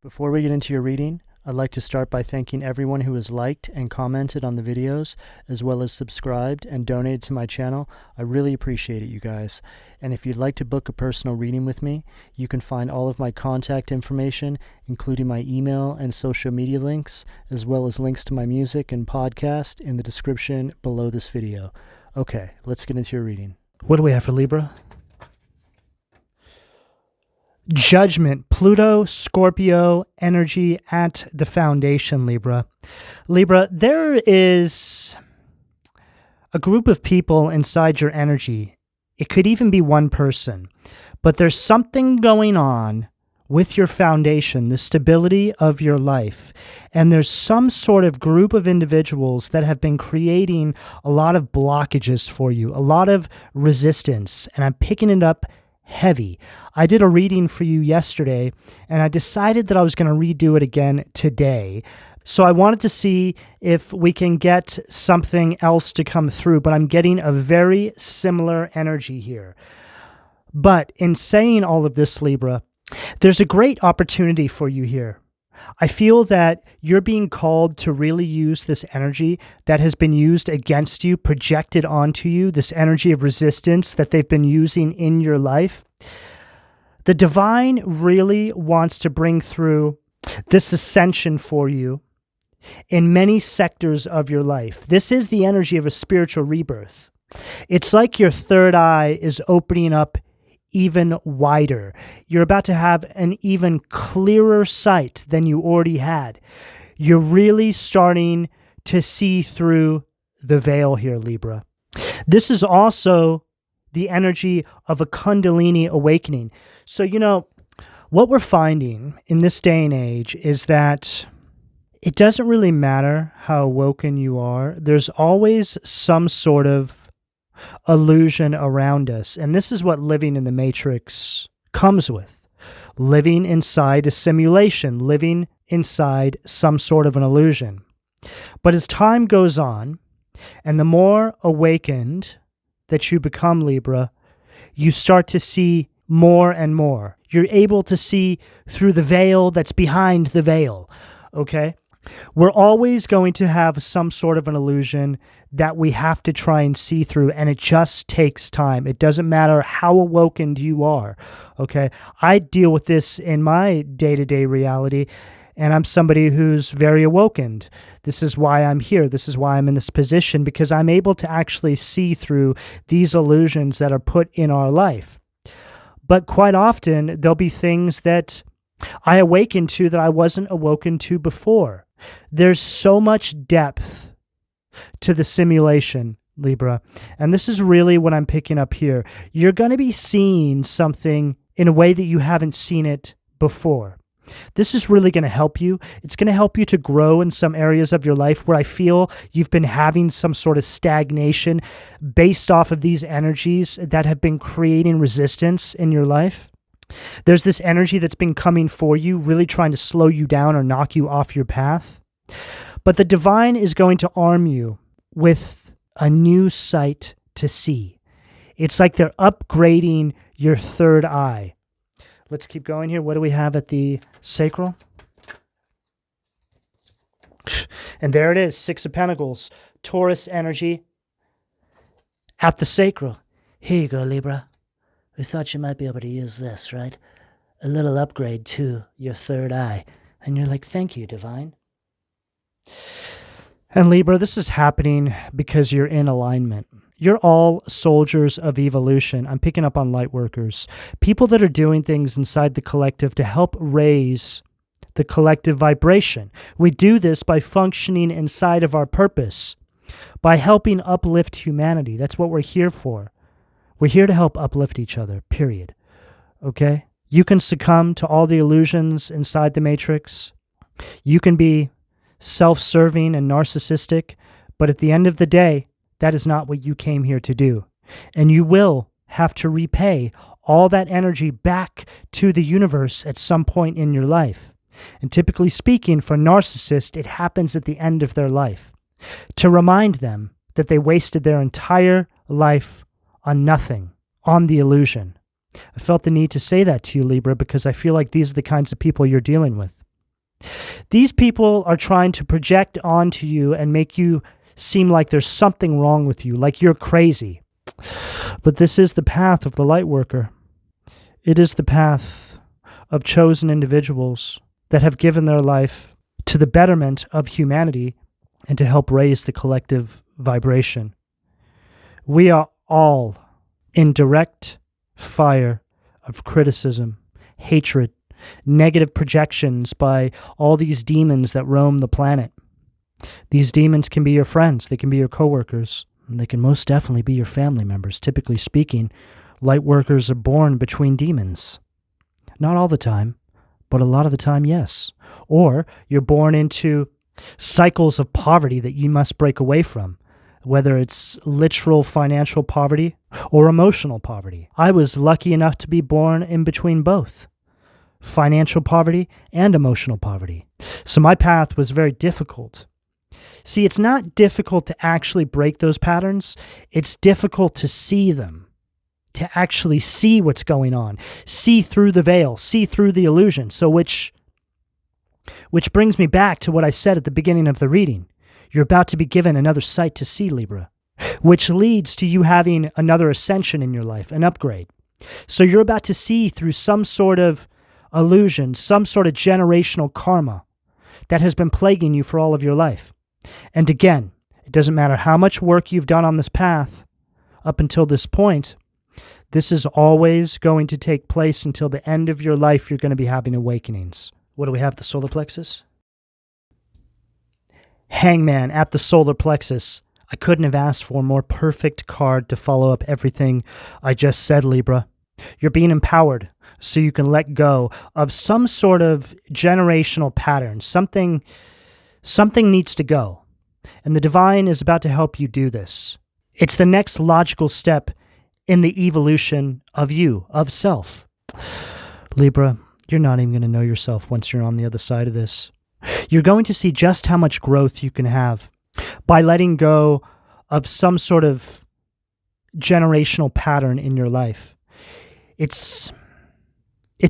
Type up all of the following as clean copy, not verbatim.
Before we get into your reading, I'd like to start by thanking everyone who has liked and commented on the videos, as well as subscribed and donated to my channel. I really appreciate it, you guys. And if you'd like to book a personal reading with me, you can find all of my contact information, including my email and social media links, as well as links to my music and podcast in the description below this video. Okay, let's get into your reading. What do we have for Libra? Judgment, Pluto, Scorpio, energy at the foundation, Libra. Libra, there is a group of people inside your energy. It could even be one person, but there's something going on with your foundation, the stability of your life. And there's some sort of group of individuals that have been creating a lot of blockages for you, a lot of resistance, and I'm picking it up heavy. I did a reading for you yesterday, and I decided that I was going to redo it again today. So I wanted to see if we can get something else to come through, but I'm getting a very similar energy here. But in saying all of this, Libra, there's a great opportunity for you here. I feel that you're being called to really use this energy that has been used against you, projected onto you, this energy of resistance that they've been using in your life. The divine really wants to bring through this ascension for you in many sectors of your life. This is the energy of a spiritual rebirth. It's like your third eye is opening up even wider. You're about to have an even clearer sight than you already had. You're really starting to see through the veil here, Libra. This is also the energy of a Kundalini awakening. So, what we're finding in this day and age is that it doesn't really matter how awoken you are. There's always some sort of illusion around us. And this is what living in the Matrix comes with. Living inside a simulation, living inside some sort of an illusion. But as time goes on, and the more awakened that you become, Libra, you start to see more and more. You're able to see through the veil that's behind the veil, okay? We're always going to have some sort of an illusion that we have to try and see through, and it just takes time. It doesn't matter how awakened you are, okay? I deal with this in my day-to-day reality, and I'm somebody who's very awakened. This is why I'm here. This is why I'm in this position, because I'm able to actually see through these illusions that are put in our life. But quite often, there'll be things that I awaken to that I wasn't awoken to before. There's so much depth to the simulation, Libra. And this is really what I'm picking up here. You're going to be seeing something in a way that you haven't seen it before. This is really going to help you. It's going to help you to grow in some areas of your life where I feel you've been having some sort of stagnation based off of these energies that have been creating resistance in your life. There's this energy that's been coming for you, really trying to slow you down or knock you off your path. But the divine is going to arm you with a new sight to see. It's like they're upgrading your third eye. Let's keep going here. What do we have at the sacral? And there it is, Six of Pentacles, Taurus energy at the sacral. Here you go, Libra. We thought you might be able to use this, right? A little upgrade to your third eye. And you're like, thank you, divine. And Libra, this is happening because you're in alignment. You're all soldiers of evolution. I'm picking up on light workers. People that are doing things inside the collective to help raise the collective vibration. We do this by functioning inside of our purpose, by helping uplift humanity. That's what we're here for. We're here to help uplift each other, period. Okay? You can succumb to all the illusions inside the Matrix. You can be self-serving and narcissistic, but at the end of the day, that is not what you came here to do. And you will have to repay all that energy back to the universe at some point in your life. And typically speaking, for narcissists, it happens at the end of their life. To remind them that they wasted their entire life on nothing, on the illusion. I felt the need to say that to you, Libra, because I feel like these are the kinds of people you're dealing with. These people are trying to project onto you and make you seem like there's something wrong with you, like you're crazy. But this is the path of the light worker. It is the path of chosen individuals that have given their life to the betterment of humanity and to help raise the collective vibration. We are all in direct fire of criticism, hatred, negative projections by all these demons that roam the planet. These demons can be your friends, they can be your coworkers, and they can most definitely be your family members. Typically speaking, light workers are born between demons. Not all the time, but a lot of the time, yes. Or you're born into cycles of poverty that you must break away from, whether it's literal financial poverty or emotional poverty. I was lucky enough to be born in between both, financial poverty and emotional poverty. So my path was very difficult. See, it's not difficult to actually break those patterns. It's difficult to see them, to actually see what's going on, see through the veil, see through the illusion. So which brings me back to what I said at the beginning of the reading. You're about to be given another sight to see, Libra, which leads to you having another ascension in your life, an upgrade. So you're about to see through some sort of illusion, some sort of generational karma that has been plaguing you for all of your life. And again, it doesn't matter how much work you've done on this path up until this point, this is always going to take place until the end of your life. You're going to be having awakenings. What do we have? The solar plexus? Hangman at the solar plexus. I couldn't have asked for a more perfect card to follow up everything I just said, Libra. You're being empowered so you can let go of some sort of generational pattern. Something needs to go. And the divine is about to help you do this. It's the next logical step in the evolution of you, of self. Libra, you're not even going to know yourself once you're on the other side of this. You're going to see just how much growth you can have by letting go of some sort of generational pattern in your life. It's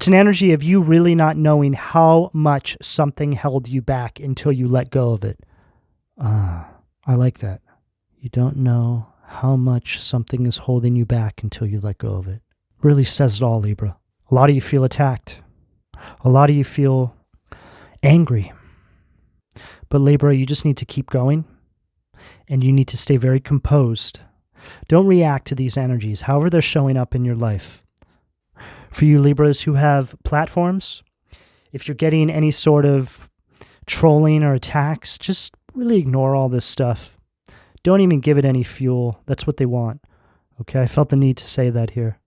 an energy of you really not knowing how much something held you back until you let go of it. I like that. You don't know how much something is holding you back until you let go of it. Really says it all, Libra. A lot of you feel attacked. A lot of you feel angry. But Libra, you just need to keep going, and you need to stay very composed. Don't react to these energies, however they're showing up in your life. For you Libras who have platforms, if you're getting any sort of trolling or attacks, just really ignore all this stuff. Don't even give it any fuel. That's what they want. Okay, I felt the need to say that here.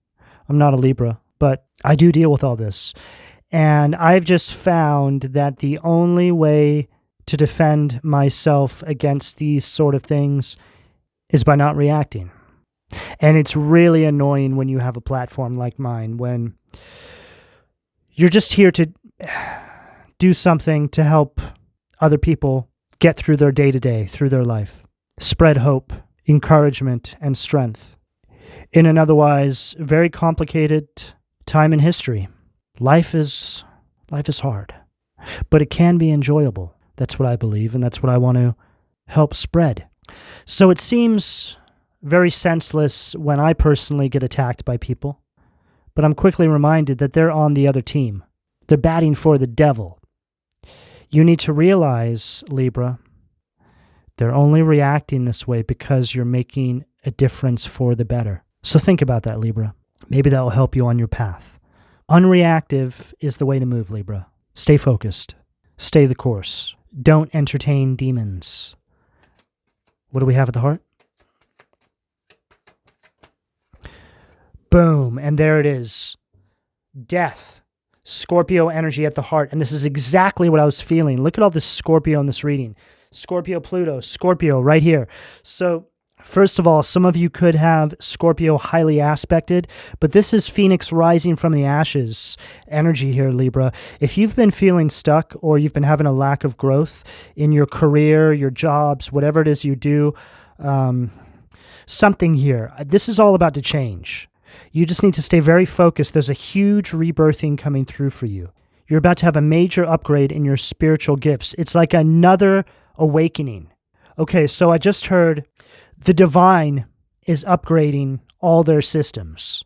I'm not a Libra, but I do deal with all this. And I've just found that the only way to defend myself against these sort of things is by not reacting. And it's really annoying when you have a platform like mine, when you're just here to do something to help other people get through their day-to-day, through their life. Spread hope, encouragement, and strength. In an otherwise very complicated time in history, life is hard, but it can be enjoyable. That's what I believe, and that's what I want to help spread. So it seems very senseless when I personally get attacked by people, but I'm quickly reminded that they're on the other team. They're batting for the devil. You need to realize, Libra, they're only reacting this way because you're making a difference for the better. So think about that, Libra. Maybe that will help you on your path. Unreactive is the way to move, Libra. Stay focused. Stay the course. Don't entertain demons. What do we have at the heart? Boom, and there it is. Death. Scorpio energy at the heart. And this is exactly what I was feeling. Look at all this Scorpio in this reading. Scorpio, Pluto, Scorpio right here. So first of all, some of you could have Scorpio highly aspected, but this is Phoenix rising from the ashes energy here, Libra. If you've been feeling stuck or you've been having a lack of growth in your career, your jobs, whatever it is you do, something here. This is all about to change. You just need to stay very focused. There's a huge rebirthing coming through for you. You're about to have a major upgrade in your spiritual gifts. It's like another awakening. Okay, so I just heard the divine is upgrading all their systems.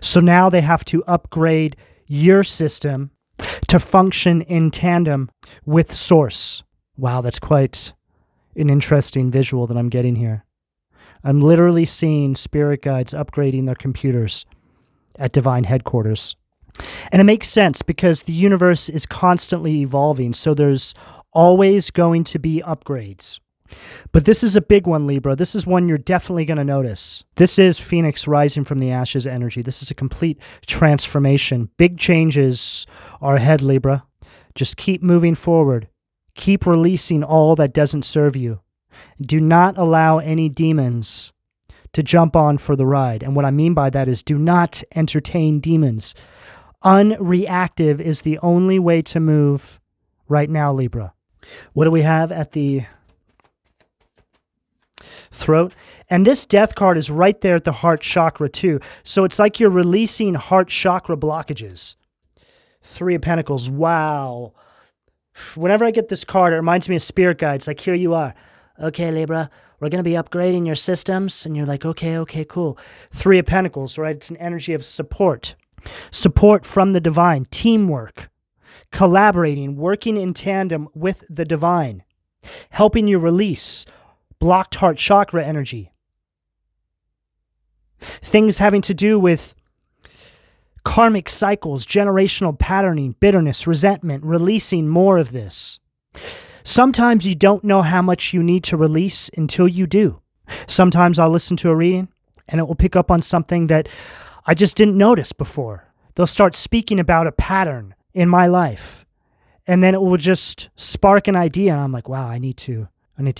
So now they have to upgrade your system to function in tandem with Source. Wow, that's quite an interesting visual that I'm getting here. I'm literally seeing spirit guides upgrading their computers at divine headquarters. And it makes sense because the universe is constantly evolving, so there's always going to be upgrades. But this is a big one, Libra. This is one you're definitely going to notice. This is Phoenix rising from the ashes energy. This is a complete transformation. Big changes are ahead, Libra. Just keep moving forward. Keep releasing all that doesn't serve you. Do not allow any demons to jump on for the ride. And what I mean by that is do not entertain demons. Unreactive is the only way to move right now, Libra. What do we have at the throat? And this death card is right there at the heart chakra too. So it's like you're releasing heart chakra blockages. 3 of Pentacles. Wow. Whenever I get this card, it reminds me of spirit guides. Like, here you are. Okay, Libra, we're going to be upgrading your systems. And you're like, okay, cool. 3 of Pentacles, right? It's an energy of support. Support from the divine. Teamwork. Collaborating. Working in tandem with the divine. Helping you release blocked heart chakra energy. Things having to do with karmic cycles, generational patterning, bitterness, resentment, releasing more of this. Sometimes you don't know how much you need to release until you do. Sometimes I'll listen to a reading and it will pick up on something that I just didn't notice before. They'll start speaking about a pattern in my life and then it will just spark an idea and I'm like, wow, I need to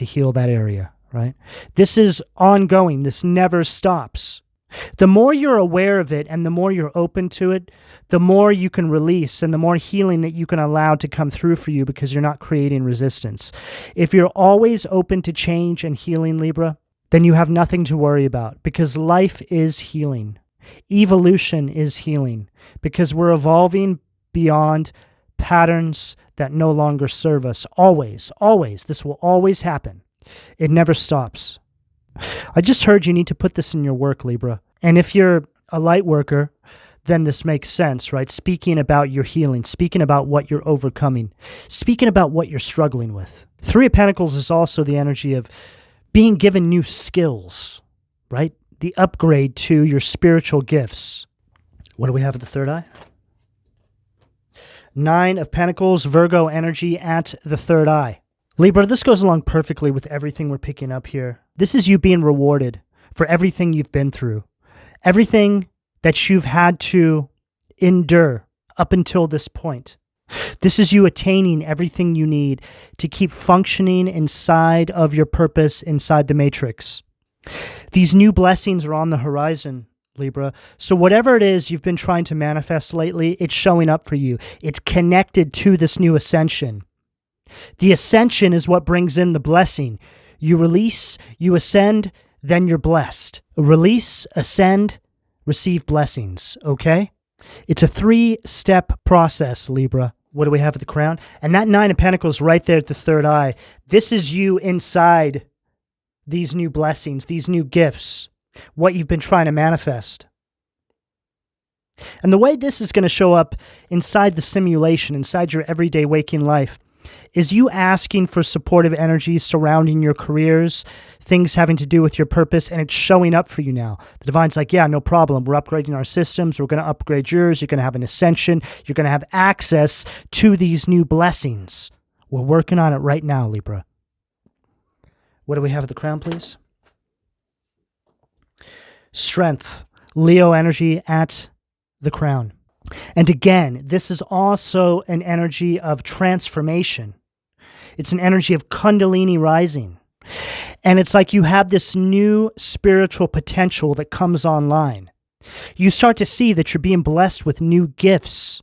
heal that area, right? This is ongoing. This never stops. The more you're aware of it and the more you're open to it, the more you can release and the more healing that you can allow to come through for you because you're not creating resistance. If you're always open to change and healing, Libra, then you have nothing to worry about because life is healing. Evolution is healing because we're evolving beyond patterns that no longer serve us. Always, always. This will always happen. It never stops. I just heard you need to put this in your work, Libra. And if you're a light worker, then this makes sense, right? Speaking about your healing, speaking about what you're overcoming, speaking about what you're struggling with. 3 of Pentacles is also the energy of being given new skills, right? The upgrade to your spiritual gifts. What do we have at the third eye? 9 of Pentacles, Virgo energy at the third eye. Libra, this goes along perfectly with everything we're picking up here. This is you being rewarded for everything you've been through, everything that you've had to endure up until this point. This is you attaining everything you need to keep functioning inside of your purpose, inside the matrix. These new blessings are on the horizon, Libra. So whatever it is you've been trying to manifest lately, it's showing up for you. It's connected to this new ascension. The ascension is what brings in the blessing. You release, you ascend, then you're blessed. Release, ascend, receive blessings, okay? It's a 3-step process, Libra. What do we have at the crown? And that 9 of Pentacles right there at the third eye. This is you inside these new blessings, these new gifts, what you've been trying to manifest. And the way this is going to show up inside the simulation, inside your everyday waking life, is you asking for supportive energies surrounding your careers, things having to do with your purpose, and it's showing up for you now. The divine's like, yeah, no problem. We're upgrading our systems. We're going to upgrade yours. You're going to have an ascension. You're going to have access to these new blessings. We're working on it right now, Libra. What do we have at the crown, please? Strength. Leo energy at the crown. And again, this is also an energy of transformation. It's an energy of Kundalini rising. And it's like you have this new spiritual potential that comes online. You start to see that you're being blessed with new gifts,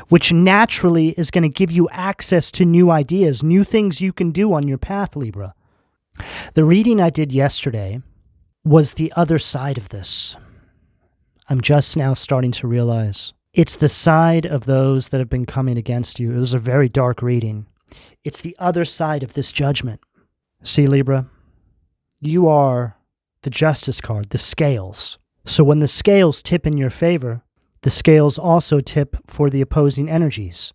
which naturally is going to give you access to new ideas, new things you can do on your path, Libra. The reading I did yesterday was the other side of this. I'm just now starting to realize. It's the side of those that have been coming against you. It was a very dark reading. It's the other side of this judgment. See, Libra, you are the justice card, the scales. So when the scales tip in your favor, the scales also tip for the opposing energies.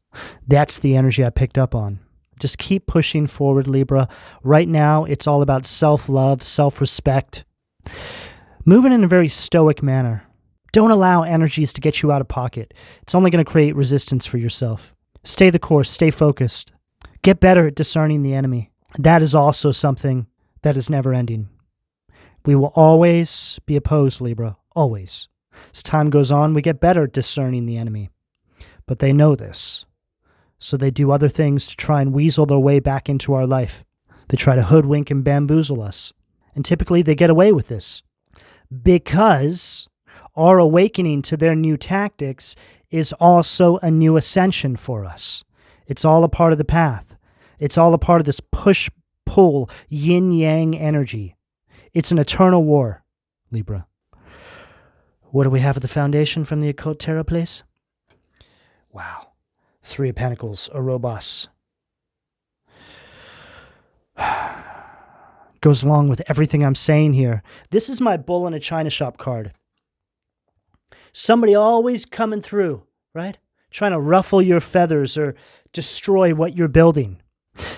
That's the energy I picked up on. Just keep pushing forward, Libra. Right now, it's all about self-love, self-respect. Moving in a very stoic manner. Don't allow energies to get you out of pocket. It's only going to create resistance for yourself. Stay the course. Stay focused. Get better at discerning the enemy. That is also something that is never ending. We will always be opposed, Libra. Always. As time goes on, we get better at discerning the enemy. But they know this. So they do other things to try and weasel their way back into our life. They try to hoodwink and bamboozle us. And typically they get away with this. Because our awakening to their new tactics is also a new ascension for us. It's all a part of the path. It's all a part of this push-pull, yin-yang energy. It's an eternal war, Libra. What do we have at the foundation from the Occult Tarot, please? Wow. 3 of Pentacles, Orobos. Goes along with everything I'm saying here. This is my bull in a china shop card. Somebody always coming through, right? Trying to ruffle your feathers or destroy what you're building.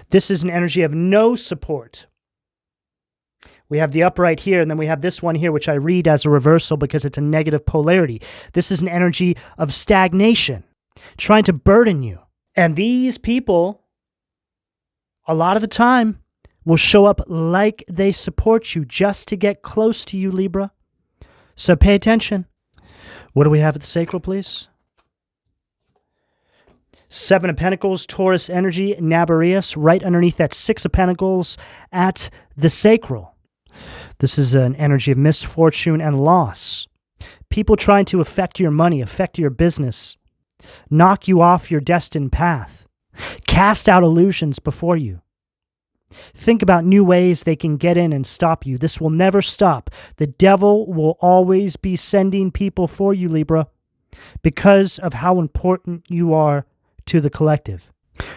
This is an energy of no support. We have the upright here, and then we have this one here, which I read as a reversal because it's a negative polarity. This is an energy of stagnation, trying to burden you. And these people, a lot of the time, will show up like they support you just to get close to you, Libra. So pay attention. What do we have at the sacral, please? 7 of Pentacles, Taurus energy, Nabarius, right underneath that 6 of Pentacles at the sacral. This is an energy of misfortune and loss. People trying to affect your money, affect your business, knock you off your destined path, cast out illusions before you. Think about new ways they can get in and stop you. This will never stop. The devil will always be sending people for you, Libra, because of how important you are to the collective.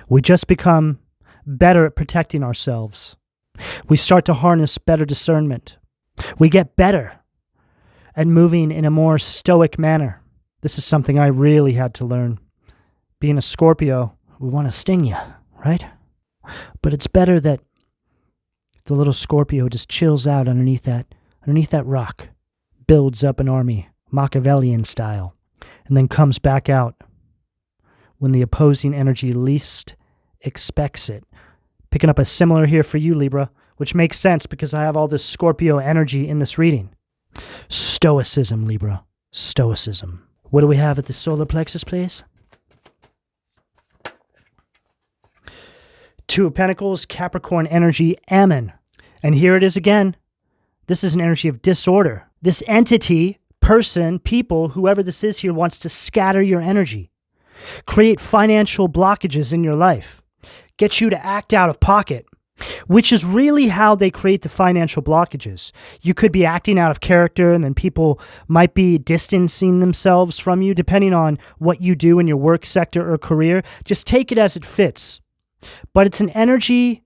We just become better at protecting ourselves. We start to harness better discernment. We get better at moving in a more stoic manner. This is something I really had to learn. Being a Scorpio, we want to sting you, right? But it's better that the little Scorpio just chills out underneath that rock, builds up an army, Machiavellian style, and then comes back out when the opposing energy least expects it. Picking up a similar here for you, Libra, which makes sense because I have all this Scorpio energy in this reading. Stoicism, Libra. Stoicism. What do we have at the solar plexus, please? 2 of Pentacles, Capricorn energy, Ammon. And here it is again. This is an energy of disorder. This entity, person, people, whoever this is here, wants to scatter your energy, create financial blockages in your life, get you to act out of pocket, which is really how they create the financial blockages. You could be acting out of character, and then people might be distancing themselves from you, depending on what you do in your work sector or career. Just take it as it fits. But it's an energy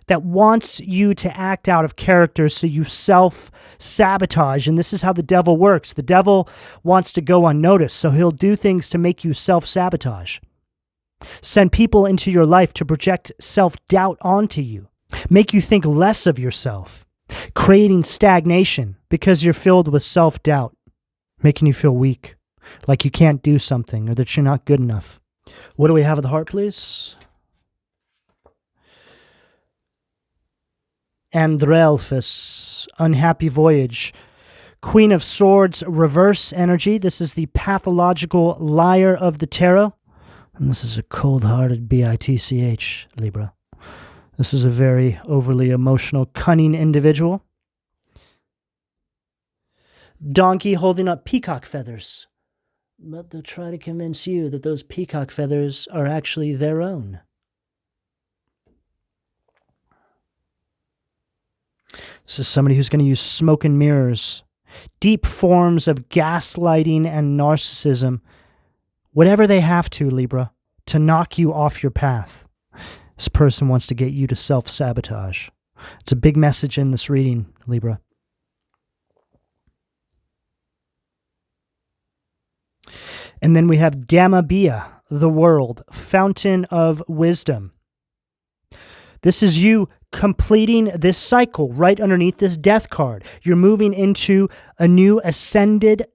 that wants you to act out of character, so you self-sabotage. And this is how the devil works. The devil wants to go unnoticed, so he'll do things to make you self-sabotage. Send people into your life to project self-doubt onto you, make you think less of yourself, creating stagnation because you're filled with self-doubt, making you feel weak, like you can't do something or that you're not good enough. What do we have at the heart, please? Andrelphus, unhappy voyage. Queen of Swords, reverse energy. This is the pathological liar of the tarot. And this is a cold-hearted bitch, Libra. This is a very overly emotional, cunning individual. Donkey holding up peacock feathers. But they'll try to convince you that those peacock feathers are actually their own. This is somebody who's going to use smoke and mirrors, deep forms of gaslighting and narcissism whatever they have to, Libra, to knock you off your path. This person wants to get you to self-sabotage. It's a big message in this reading, Libra. And then we have Damabia, the world, fountain of wisdom. This is you completing this cycle right underneath this death card. You're moving into a new ascended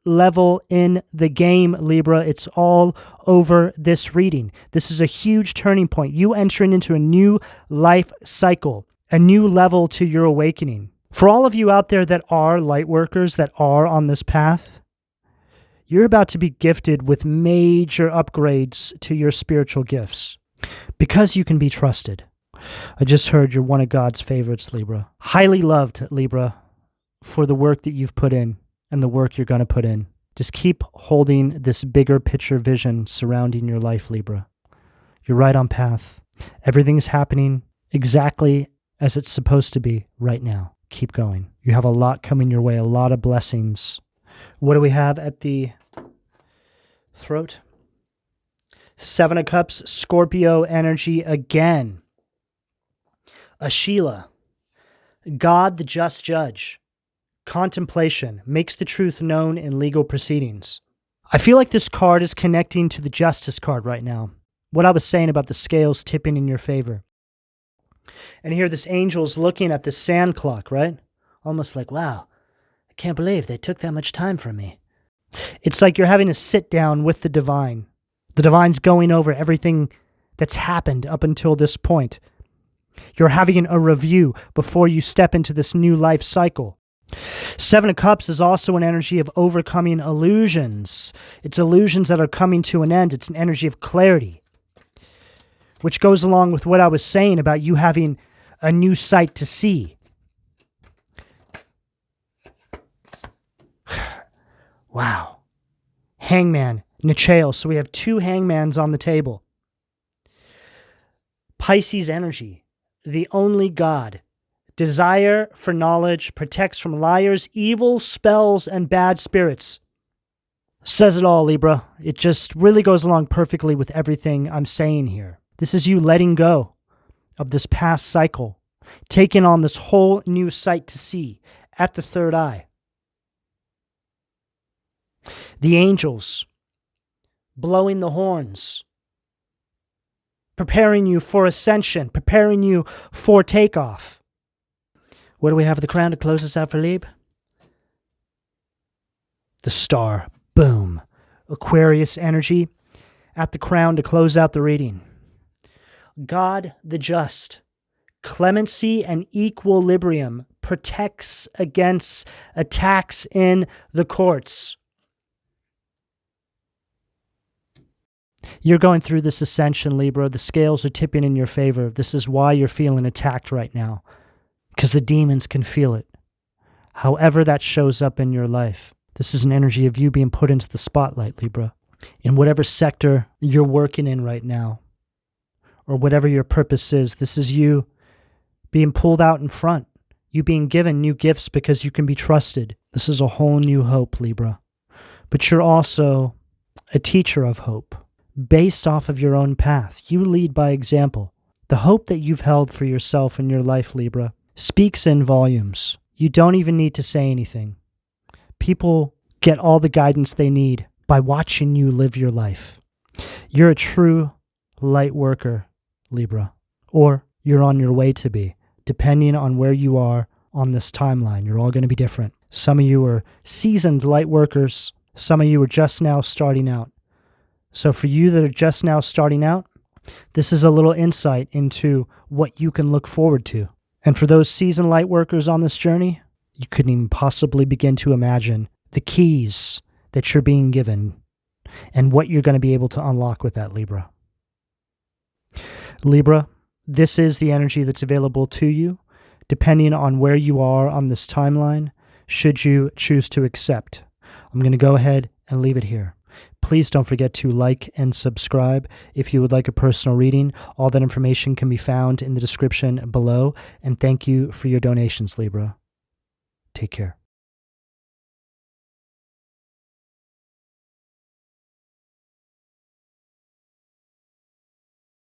level in the game, Libra. It's all over this reading. This is a huge turning point. You entering into a new life cycle, a new level to your awakening. For all of you out there that are light workers, that are on this path, you're about to be gifted with major upgrades to your spiritual gifts because you can be trusted. I just heard you're one of God's favorites, Libra. Highly loved, Libra, for the work that you've put in and the work you're going to put in. Just keep holding this bigger picture vision surrounding your life, Libra. You're right on path. Everything's happening exactly as it's supposed to be right now. Keep going. You have a lot coming your way, a lot of blessings. What do we have at the throat? 7 of Cups, Scorpio energy again. Ashila, God the just judge. Contemplation makes the truth known in legal proceedings. I feel like this card is connecting to the Justice card right now. What I was saying about the scales tipping in your favor. And here this angel's looking at the sand clock, right? Almost like, wow, I can't believe they took that much time from me. It's like you're having a sit down with the divine. The divine's going over everything that's happened up until this point. You're having a review before you step into this new life cycle. 7 of Cups is also an energy of overcoming illusions. It's illusions that are coming to an end. It's an energy of clarity, which goes along with what I was saying about you having a new sight to see. Wow. Hangman, Nichael. So we have 2 hangmans on the table. Pisces energy, the only God. Desire for knowledge, protects from liars, evil spells, and bad spirits. Says it all, Libra. It just really goes along perfectly with everything I'm saying here. This is you letting go of this past cycle, taking on this whole new sight to see at the third eye. The angels blowing the horns, preparing you for ascension, preparing you for takeoff. What do we have at the crown to close us out for Lib? The star. Boom. Aquarius energy at the crown to close out the reading. God the just. Clemency and equilibrium protects against attacks in the courts. You're going through this ascension, Libra. The scales are tipping in your favor. This is why you're feeling attacked right now. Because the demons can feel it. However that shows up in your life. This is an energy of you being put into the spotlight, Libra. In whatever sector you're working in right now, or whatever your purpose is, this is you being pulled out in front. You being given new gifts because you can be trusted. This is a whole new hope, Libra. But you're also a teacher of hope. Based off of your own path. You lead by example. The hope that you've held for yourself in your life, Libra, speaks in volumes. You don't even need to say anything. People get all the guidance they need by watching you live your life. You're a true light worker, Libra, or you're on your way to be, depending on where you are on this timeline. You're all going to be different. Some of you are seasoned light workers. Some of you are just now starting out. So for you that are just now starting out, this is a little insight into what you can look forward to. And for those seasoned light workers on this journey, you couldn't even possibly begin to imagine the keys that you're being given and what you're going to be able to unlock with that, Libra. Libra, this is the energy that's available to you, depending on where you are on this timeline, should you choose to accept. I'm going to go ahead and leave it here. Please don't forget to like and subscribe if you would like a personal reading. All that information can be found in the description below. And thank you for your donations, Libra. Take care.